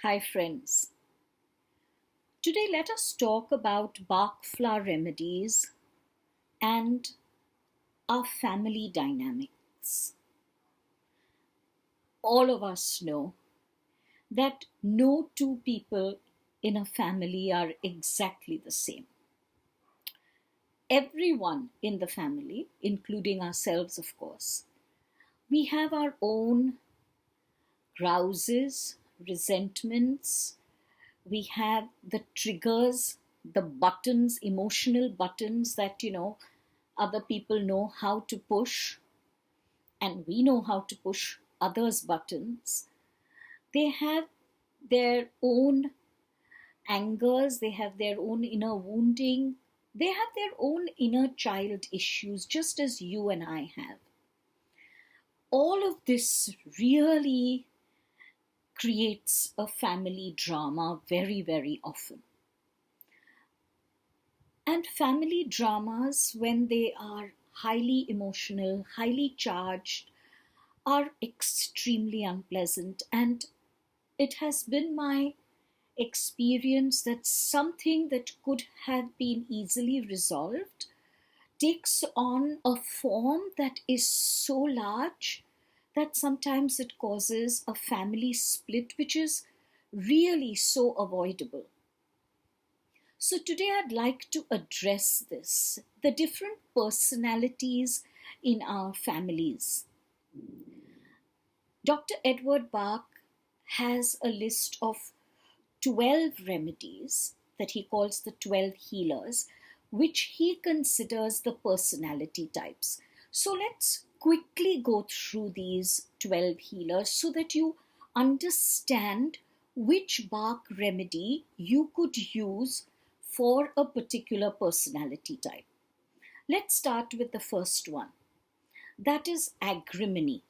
Hi friends. Today let us talk about Bach flower remedies and our family dynamics. All of us know that no two people in a family are exactly the same. Everyone in the family, including ourselves of course, we have our own grouses, resentments. We have the triggers, the buttons, emotional buttons that, other people know how to push, and we know how to push others' buttons. They have their own angers, they have their own inner wounding, they have their own inner child issues, just as you and I have. All of this really creates a family drama very, very often. And family dramas, when they are highly emotional, highly charged, are extremely unpleasant. And it has been my experience that something that could have been easily resolved takes on a form that is so large that sometimes it causes a family split, which is really so avoidable. So, today I'd like to address this, the different personalities in our families. Dr. Edward Bach has a list of 12 remedies that he calls the 12 healers, which he considers the personality types. So, let's quickly go through these 12 healers so that you understand which Bach remedy you could use for a particular personality type. Let's start with the first one, that is agrimony.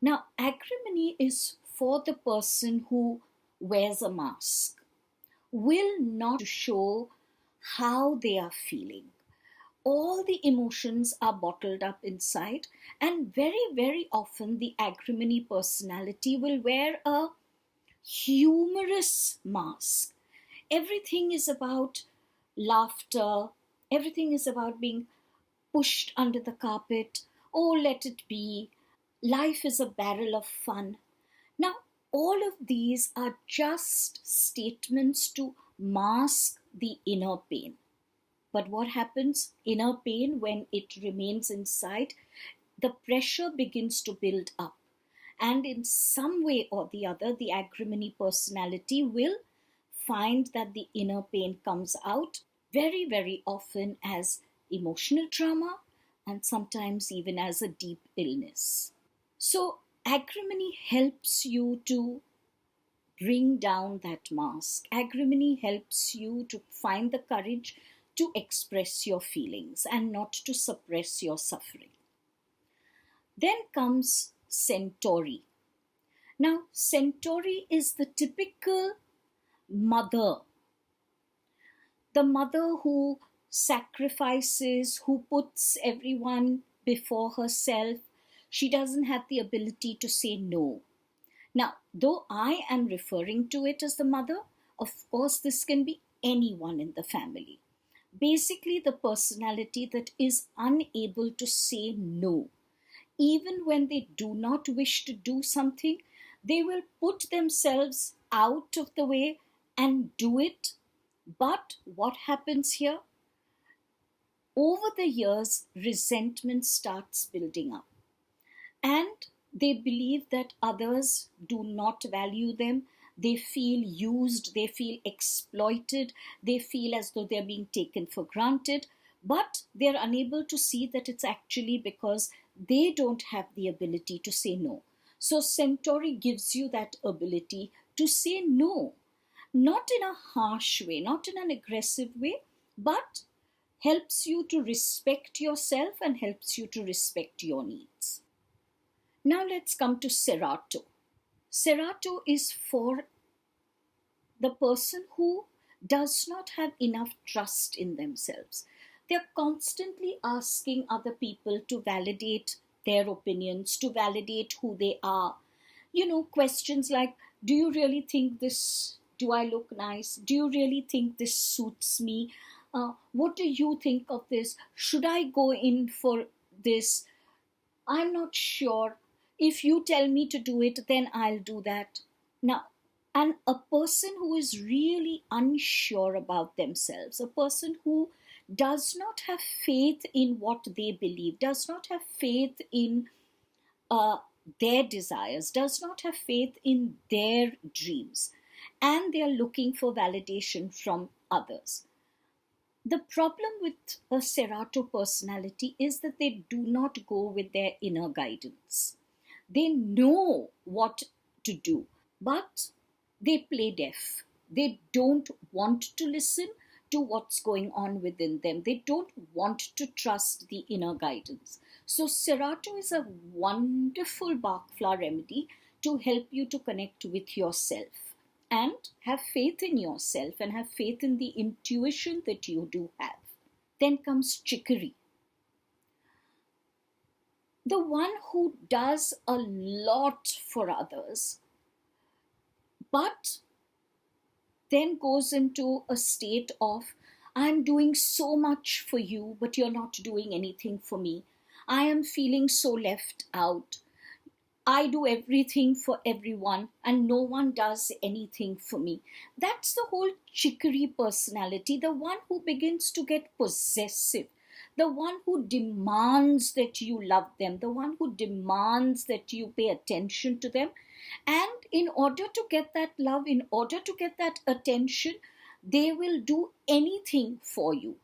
Now, agrimony is for the person who wears a mask, will not show how they are feeling. All the emotions are bottled up inside, and very, very often the agrimony personality will wear a humorous mask. Everything is about laughter, everything is about being pushed under the carpet. Oh, let it be. Life is a barrel of fun. Now, all of these are just statements to mask the inner pain. But what happens? Inner pain, when it remains inside, the pressure begins to build up. And in some way or the other, the agrimony personality will find that the inner pain comes out very, very often as emotional trauma and sometimes even as a deep illness. So, agrimony helps you to bring down that mask. Agrimony helps you to find the courage to express your feelings and not to suppress your suffering. Then comes centauri. Now, centauri is the typical mother, the mother who sacrifices, who puts everyone before herself. She doesn't have the ability to say no. Now, though I am referring to it as the mother, of course, this can be anyone in the family. Basically, the personality that is unable to say no. Even when they do not wish to do something, they will put themselves out of the way and do it. But what happens here? Over the years, resentment starts building up. And they believe that others do not value them. They feel used, they feel exploited, they feel as though they're being taken for granted. But they're unable to see that it's actually because they don't have the ability to say no. So, Centauri gives you that ability to say no, not in a harsh way, not in an aggressive way, but helps you to respect yourself and helps you to respect your needs. Now let's come to Serato. Serato is for the person who does not have enough trust in themselves. They're constantly asking other people to validate their opinions, to validate who they are. Questions like, Do you really think this? Do I look nice? Do you really think this suits me? What do you think of this? Should I go in for this? I'm not sure. If you tell me to do it, then I'll do that. Now, and a person who is really unsure about themselves, a person who does not have faith in what they believe, does not have faith in uh, their desires, does not have faith in their dreams, and they are looking for validation from others. The problem with a Serato personality is that they do not go with their inner guidance. They know what to do, but they play deaf. They don't want to listen to what's going on within them. They don't want to trust the inner guidance. So, Serato is a wonderful Bach flower remedy to help you to connect with yourself and have faith in yourself and have faith in the intuition that you do have. Then comes chicory, the one who does a lot for others, but then goes into a state of, I'm doing so much for you, but you're not doing anything for me. I am feeling so left out. I do everything for everyone and no one does anything for me. That's the whole chicory personality, the one who begins to get possessive, the one who demands that you love them, the one who demands that you pay attention to them. And in order to get that love, in order to get that attention, they will do anything for you.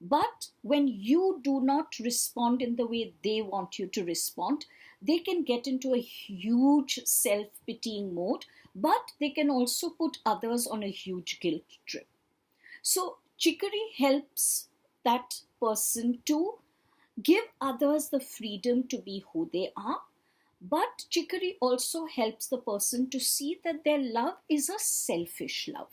But when you do not respond in the way they want you to respond, they can get into a huge self-pitying mode, but they can also put others on a huge guilt trip. So chicory helps that person to give others the freedom to be who they are, but chicory also helps the person to see that their love is a selfish love,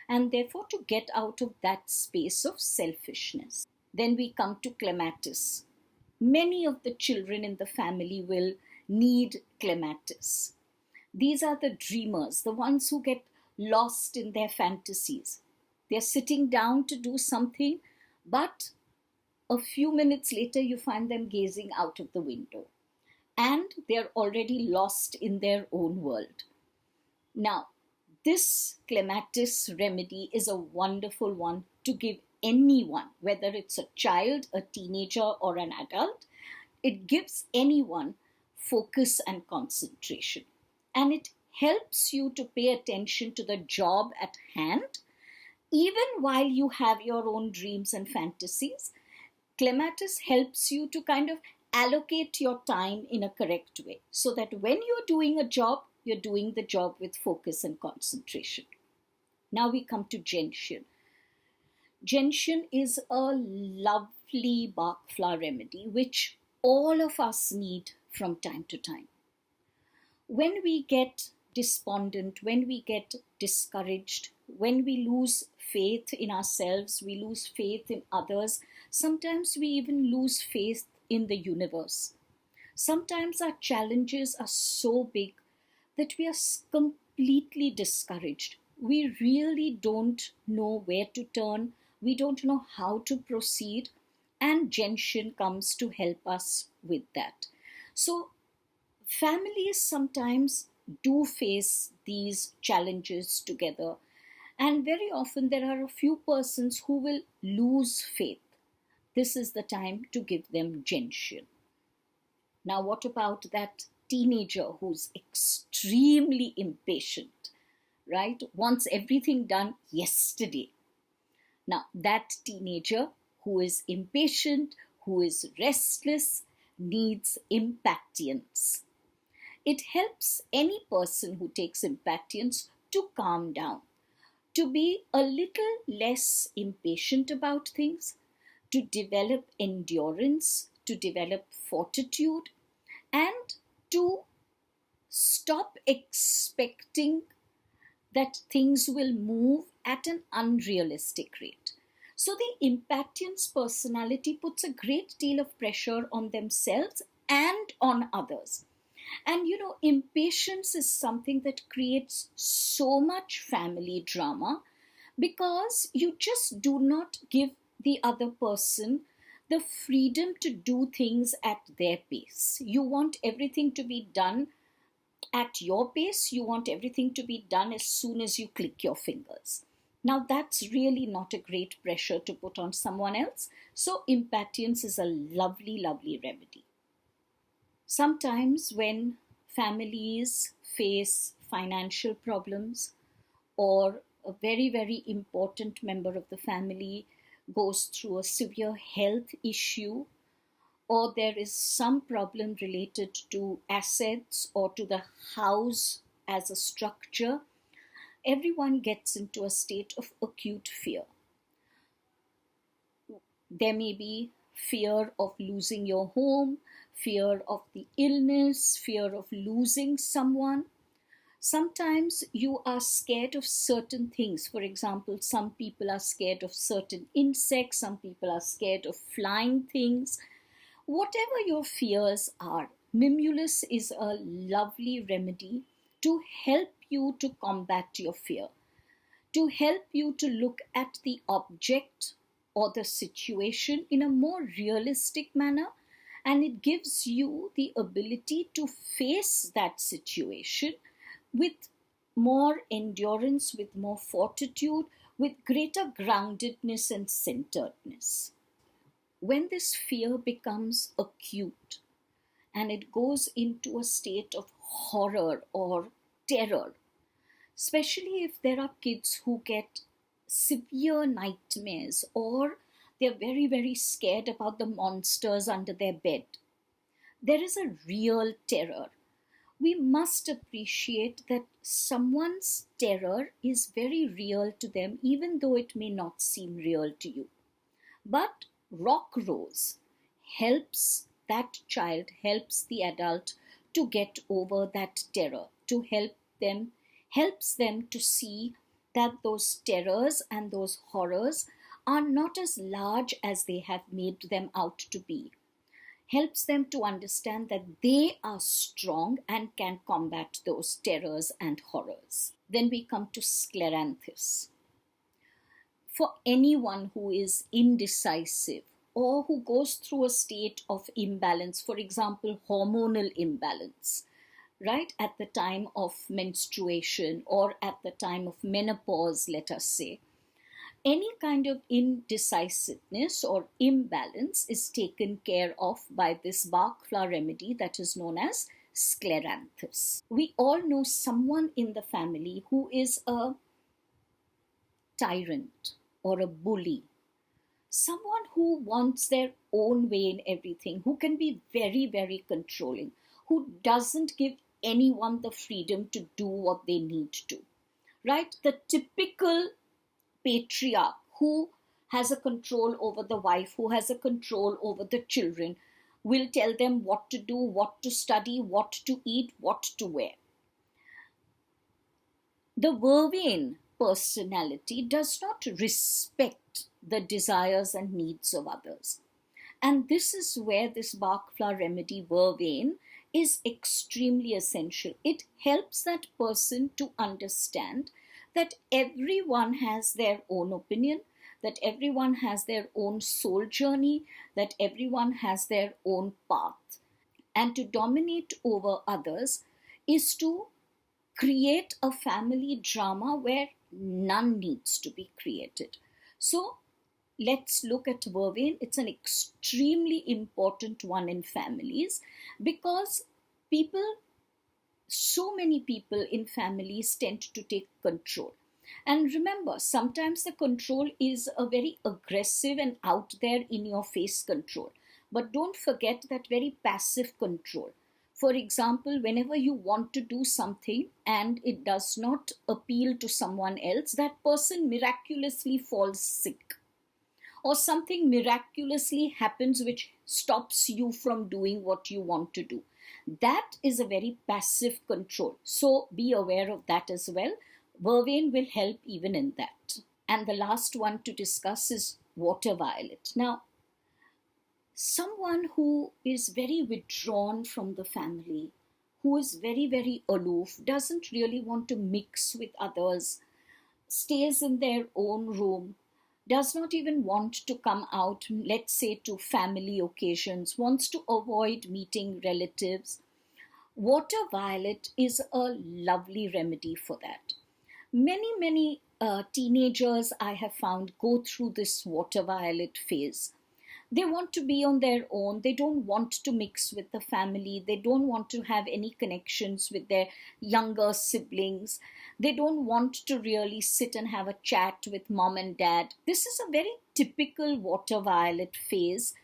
and therefore to get out of that space of selfishness. Then we come to clematis. Many of the children in the family will need clematis. These are the dreamers, the ones who get lost in their fantasies. They're sitting down to do something, but a few minutes later you find them gazing out of the window, and they're already lost in their own world. Now, this Clematis remedy is a wonderful one to give anyone, whether it's a child, a teenager, or an adult. It gives anyone focus and concentration. And it helps you to pay attention to the job at hand, even while you have your own dreams and fantasies. Clematis helps you to kind of allocate your time in a correct way so that when you're doing a job, you're doing the job with focus and concentration. Now we come to gentian. Gentian is a lovely Bach flower remedy which all of us need from time to time. When we get despondent, when we get discouraged, when we lose faith in ourselves, we lose faith in others, sometimes we even lose faith in the universe. Sometimes our challenges are so big that we are completely discouraged. We really don't know where to turn. We don't know how to proceed. And gentian comes to help us with that. So families sometimes do face these challenges together. And very often there are a few persons who will lose faith. This is the time to give them gentian. Now, what about that teenager who's extremely impatient, right? Wants everything done yesterday. Now, that teenager who is impatient, who is restless, needs impatience. It helps any person who takes impatience to calm down, to be a little less impatient about things, to develop endurance, to develop fortitude, and to stop expecting that things will move at an unrealistic rate. So the impatience personality puts a great deal of pressure on themselves and on others. And impatience is something that creates so much family drama because you just do not give the other person the freedom to do things at their pace. You want everything to be done at your pace, you want everything to be done as soon as you click your fingers. Now, that's really not a great pressure to put on someone else. So, impatience is a lovely, lovely remedy. Sometimes, when families face financial problems, or a very, very important member of the family goes through a severe health issue, or there is some problem related to assets or to the house as a structure, everyone gets into a state of acute fear. There may be fear of losing your home, fear of the illness, fear of losing someone. Sometimes you are scared of certain things. For example, some people are scared of certain insects, some people are scared of flying things. Whatever your fears are, Mimulus is a lovely remedy to help you to combat your fear, to help you to look at the object or the situation in a more realistic manner, and it gives you the ability to face that situation with more endurance, with more fortitude, with greater groundedness and centeredness. When this fear becomes acute and it goes into a state of horror or terror, especially if there are kids who get severe nightmares or they're very, very scared about the monsters under their bed, there is a real terror. We must appreciate that someone's terror is very real to them, even though it may not seem real to you. But Rock Rose helps that child, helps the adult to get over that terror, to helps them to see that those terrors and those horrors are not as large as they have made them out to be. Helps them to understand that they are strong and can combat those terrors and horrors. Then we come to Sclerenthus. For anyone who is indecisive or who goes through a state of imbalance, for example, hormonal imbalance, right, at the time of menstruation or at the time of menopause, let us say, any kind of indecisiveness or imbalance is taken care of by this Bach flower remedy that is known as Scleranthus. We all know someone in the family who is a tyrant or a bully, someone who wants their own way in everything, who can be very, very controlling, who doesn't give anyone the freedom to do what they need to, right? The typical patriarch who has a control over the wife, who has a control over the children, will tell them what to do, what to study, what to eat, what to wear. The Vervain personality does not respect the desires and needs of others. And this is where this Bach flower remedy, Vervain, is extremely essential. It helps that person to understand that everyone has their own opinion, that everyone has their own soul journey, that everyone has their own path. And to dominate over others is to create a family drama where none needs to be created. So let's look at Vervain. It's an extremely important one in families because so many people in families tend to take control. And remember, sometimes the control is a very aggressive and out there in your face control. But don't forget that very passive control. For example, whenever you want to do something and it does not appeal to someone else, that person miraculously falls sick. Or something miraculously happens which stops you from doing what you want to do. That is a very passive control. So be aware of that as well. Vervain will help even in that. And the last one to discuss is water violet. Now, someone who is very withdrawn from the family, who is very, very aloof, doesn't really want to mix with others, stays in their own room, does not even want to come out, let's say to family occasions, wants to avoid meeting relatives, water violet is a lovely remedy for that. Many teenagers I have found go through this water violet phase. They want to be on their own. They don't want to mix with the family. They don't want to have any connections with their younger siblings. They don't want to really sit and have a chat with mom and dad. This is a very typical water violet phase.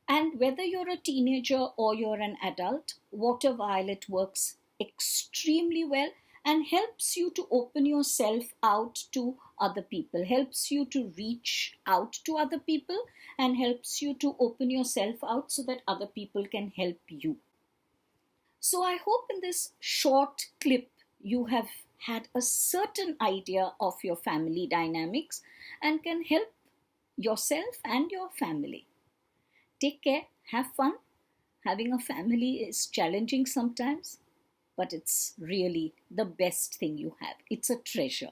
And whether you're a teenager or you're an adult, water violet works extremely well and helps you to open yourself out to other people, helps you to reach out to other people, and helps you to open yourself out so that other people can help you. So I hope in this short clip you have had a certain idea of your family dynamics and can help yourself and your family. Take care, have fun. Having a family is challenging sometimes, but it's really the best thing you have. It's a treasure.